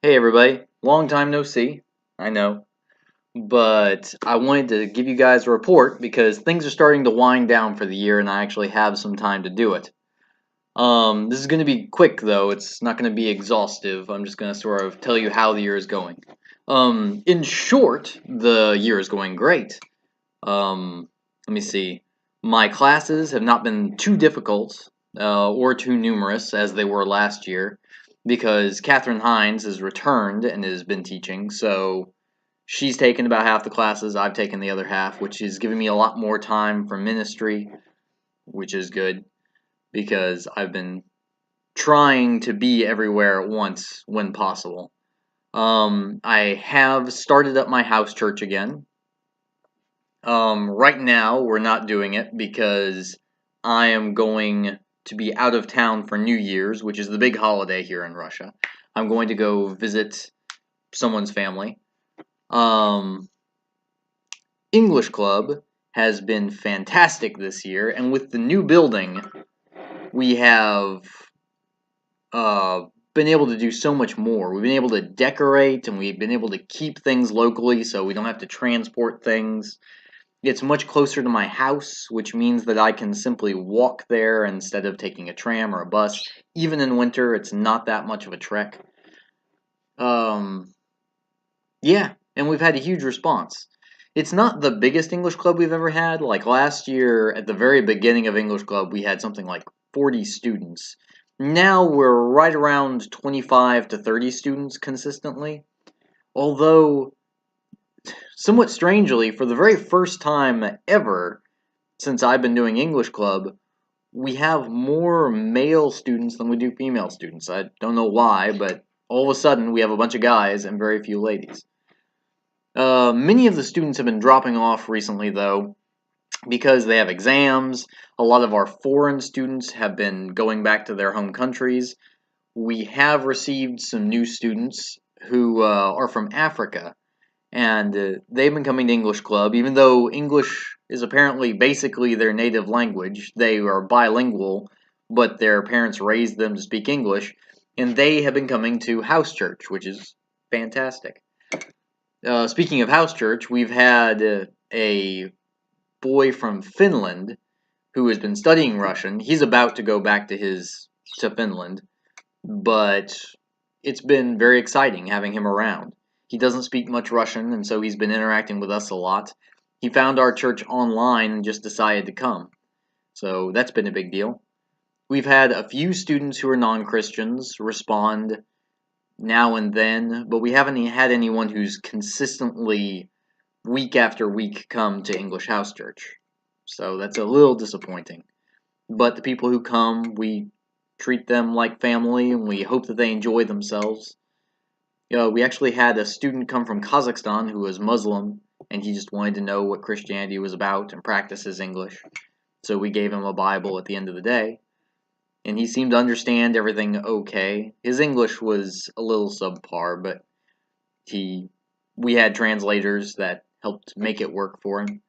Hey everybody, long time no see, I know, but I wanted to give you guys a report because things are starting to wind down for the year and I actually have some time to do it. This is going to be quick though, it's not going to be exhaustive, I'm just going to sort of tell you how the year is going. In short, the year is going great. Let me see, my classes have not been too difficult or too numerous as they were last year because Catherine Hines has returned and has been teaching, so she's taken about half the classes, I've taken the other half, which is giving me a lot more time for ministry, which is good because I've been trying to be everywhere at once when possible. I have started up my house church again. Right now, we're not doing it because I am going to be out of town for New Year's, which is the big holiday here in Russia. I'm going to go visit someone's family. Um, English Club has been fantastic this year, and with the new building, we have uh, been able to do so much more. We've been able to decorate, and we've been able to keep things locally so we don't have to transport things. It's much closer to my house, which means that I can simply walk there instead of taking a tram or a bus. Even in winter, it's not that much of a trek. Um, yeah, and we've had a huge response. It's not the biggest English club we've ever had. Like last year, at the very beginning of English Club, we had something like 40 students. Now we're right around 25 to 30 students consistently. Although, somewhat strangely, for the very first time ever, since I've been doing English Club, we have more male students than we do female students. I don't know why, but all of a sudden we have a bunch of guys and very few ladies. Many of the students have been dropping off recently, though, because they have exams. A lot of our foreign students have been going back to their home countries. We have received some new students who are from Africa, and they've been coming to English Club, even though English is apparently basically their native language. They are bilingual, but their parents raised them to speak English, and they have been coming to house church, which is fantastic. Speaking of house church, we've had a boy from Finland who has been studying Russian. He's about to go back to Finland, but it's been very exciting having him around. He doesn't speak much Russian, and so he's been interacting with us a lot. He found our church online and just decided to come. So that's been a big deal. We've had a few students who are non-Christians respond now and then, but we haven't had anyone who's consistently, week after week, come to English House Church. So that's a little disappointing. But the people who come, we treat them like family, and we hope that they enjoy themselves. We actually had a student come from Kazakhstan who was Muslim, and he just wanted to know what Christianity was about and practice his English. So we gave him a Bible at the end of the day, and he seemed to understand everything okay. His English was a little subpar, but we had translators that helped make it work for him.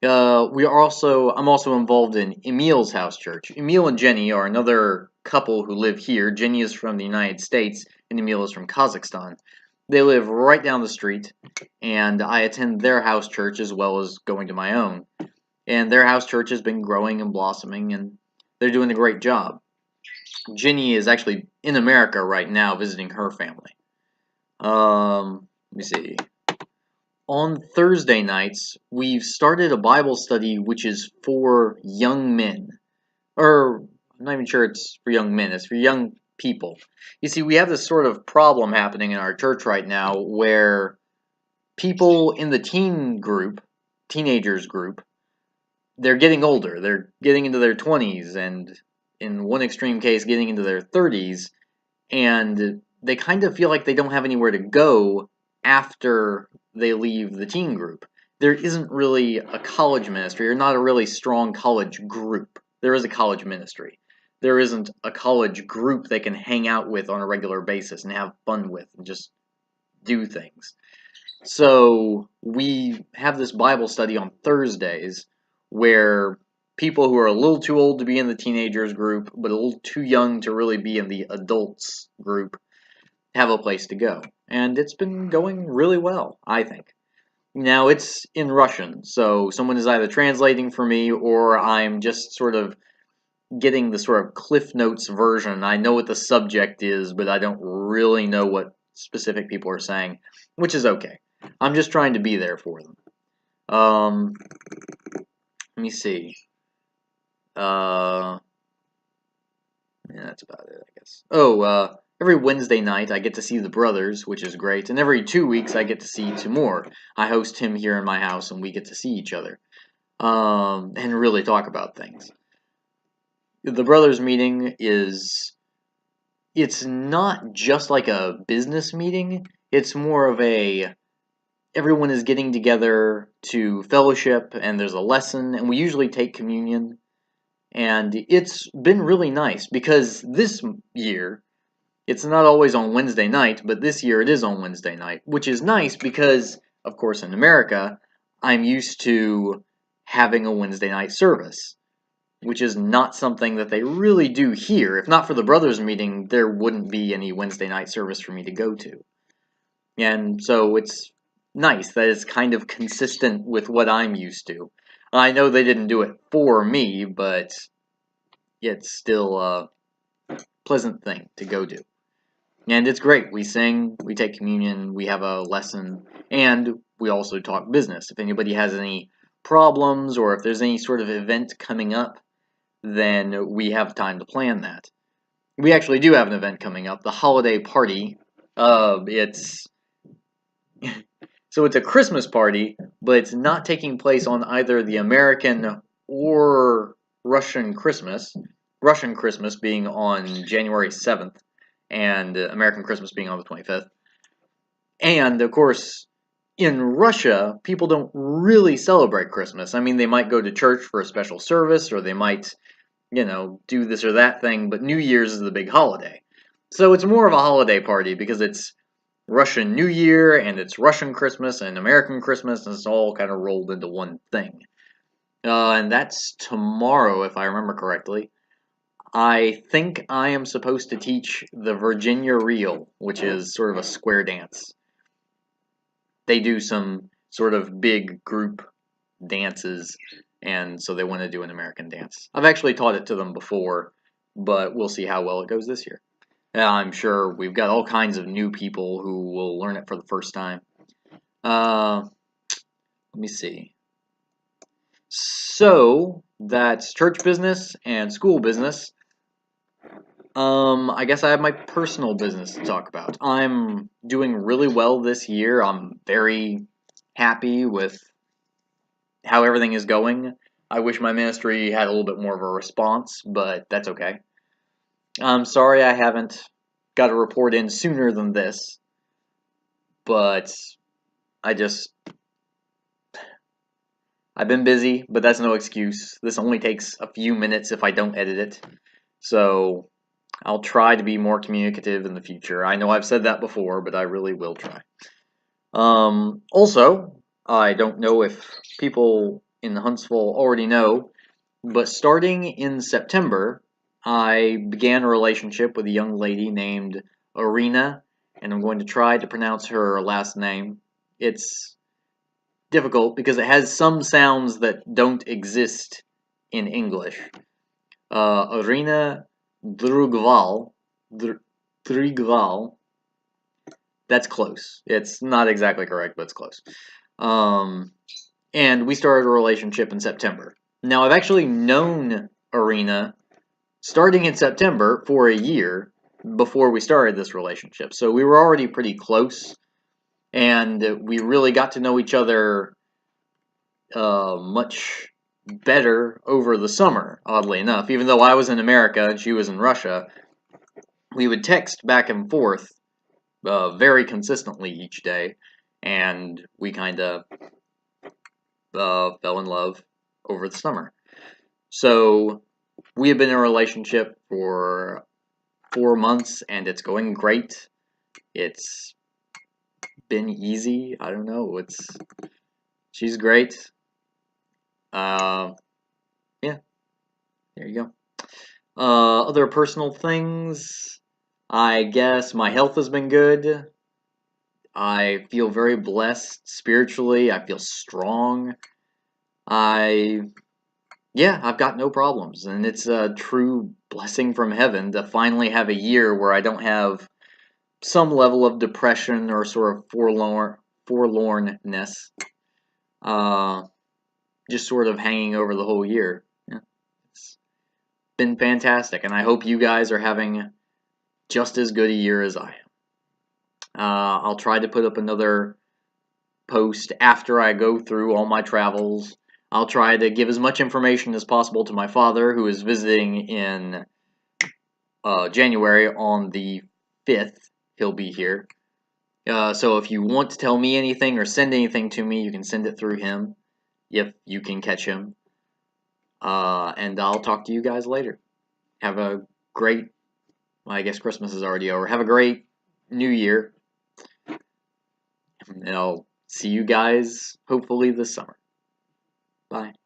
I'm also involved in Emil's house church. Emil and Jenny are another couple who live here. Jenny is from the United States, and Emil is from Kazakhstan. They live right down the street, and I attend their house church as well as going to my own. And their house church has been growing and blossoming, and they're doing a great job. Jenny is actually in America right now visiting her family. Let me see. On Thursday nights, we've started a Bible study which is for young men. Or, I'm not even sure it's for young men, it's for young people. You see, we have this sort of problem happening in our church right now where people in the teenagers group, they're getting older. They're getting into their 20s, and in one extreme case, getting into their 30s, and they kind of feel like they don't have anywhere to go after they leave the teen group. There isn't really a college ministry, or not a really strong college group. There is a college ministry. There isn't a college group they can hang out with on a regular basis and have fun with and just do things. So we have this Bible study on Thursdays where people who are a little too old to be in the teenagers group, but a little too young to really be in the adults group, have a place to go. And it's been going really well, I think. Now, it's in Russian, so someone is either translating for me or I'm just sort of getting the sort of Cliff Notes version. I know what the subject is, but I don't really know what specific people are saying, which is okay. I'm just trying to be there for them. Let me see. Yeah, that's about it, I guess. Oh, every Wednesday night I get to see the brothers, which is great, and every 2 weeks I get to see Timur. I host him here in my house, and we get to see each other, and really talk about things. The brothers meeting it's not just like a business meeting, it's more of a everyone is getting together to fellowship, and there's a lesson, and we usually take communion. And it's been really nice because this year, it's not always on Wednesday night, but this year it is on Wednesday night, which is nice because, of course, in America, I'm used to having a Wednesday night service, which is not something that they really do here. If not for the brothers meeting, there wouldn't be any Wednesday night service for me to go to. And so it's nice that it's kind of consistent with what I'm used to. I know they didn't do it for me, but it's still a pleasant thing to go do. And it's great. We sing, we take communion, we have a lesson, and we also talk business. If anybody has any problems or if there's any sort of event coming up, then we have time to plan that. We actually do have an event coming up, the holiday party. It's so it's a Christmas party, but it's not taking place on either the American or Russian Christmas. Russian Christmas being on January 7th, and American Christmas being on the 25th. And, of course, in Russia, people don't really celebrate Christmas. I mean, they might go to church for a special service, or they might, do this or that thing, but New Year's is the big holiday. So it's more of a holiday party because it's Russian New Year, and it's Russian Christmas, and American Christmas, and it's all kind of rolled into one thing. And that's tomorrow, if I remember correctly. I think I am supposed to teach the Virginia Reel, which is sort of a square dance. They do some sort of big group dances, and so they want to do an American dance. I've actually taught it to them before, but we'll see how well it goes this year. I'm sure we've got all kinds of new people who will learn it for the first time. Let me see. So, that's church business and school business. I guess I have my personal business to talk about. I'm doing really well this year. I'm very happy with how everything is going. I wish my ministry had a little bit more of a response, but that's okay. I'm sorry I haven't got a report in sooner than this, but I've been busy, but that's no excuse. This only takes a few minutes if I don't edit it, so I'll try to be more communicative in the future. I know I've said that before, but I really will try. Also, I don't know if people in Huntsville already know, but starting in September, I began a relationship with a young lady named Arena, and I'm going to try to pronounce her last name. It's difficult because it has some sounds that don't exist in English. Arena Drugval. Drigval. That's close. It's not exactly correct, but it's close. And we started a relationship in September. Now, I've actually known Arena starting in September for a year before we started this relationship. So we were already pretty close, and we really got to know each other much better over the summer, oddly enough. Even though I was in America and she was in Russia, we would text back and forth very consistently each day, and we kind of fell in love over the summer. So we have been in a relationship for 4 months, and it's going great. It's been easy. I don't know. She's great. Yeah, there you go. Other personal things. I guess my health has been good. I feel very blessed spiritually. I feel strong. I Yeah, I've got no problems, and it's a true blessing from heaven to finally have a year where I don't have some level of depression or sort of forlornness, uh, just sort of hanging over the whole year. Yeah, it's been fantastic, and I hope you guys are having just as good a year as I am. I'll try to put up another post after I go through all my travels. I'll try to give as much information as possible to my father, who is visiting in January on the 5th. He'll be here. So if you want to tell me anything or send anything to me, you can send it through him if you can catch him. And I'll talk to you guys later. Have a great, well, I guess Christmas is already over. Have a great New Year. And I'll see you guys hopefully this summer. Bye.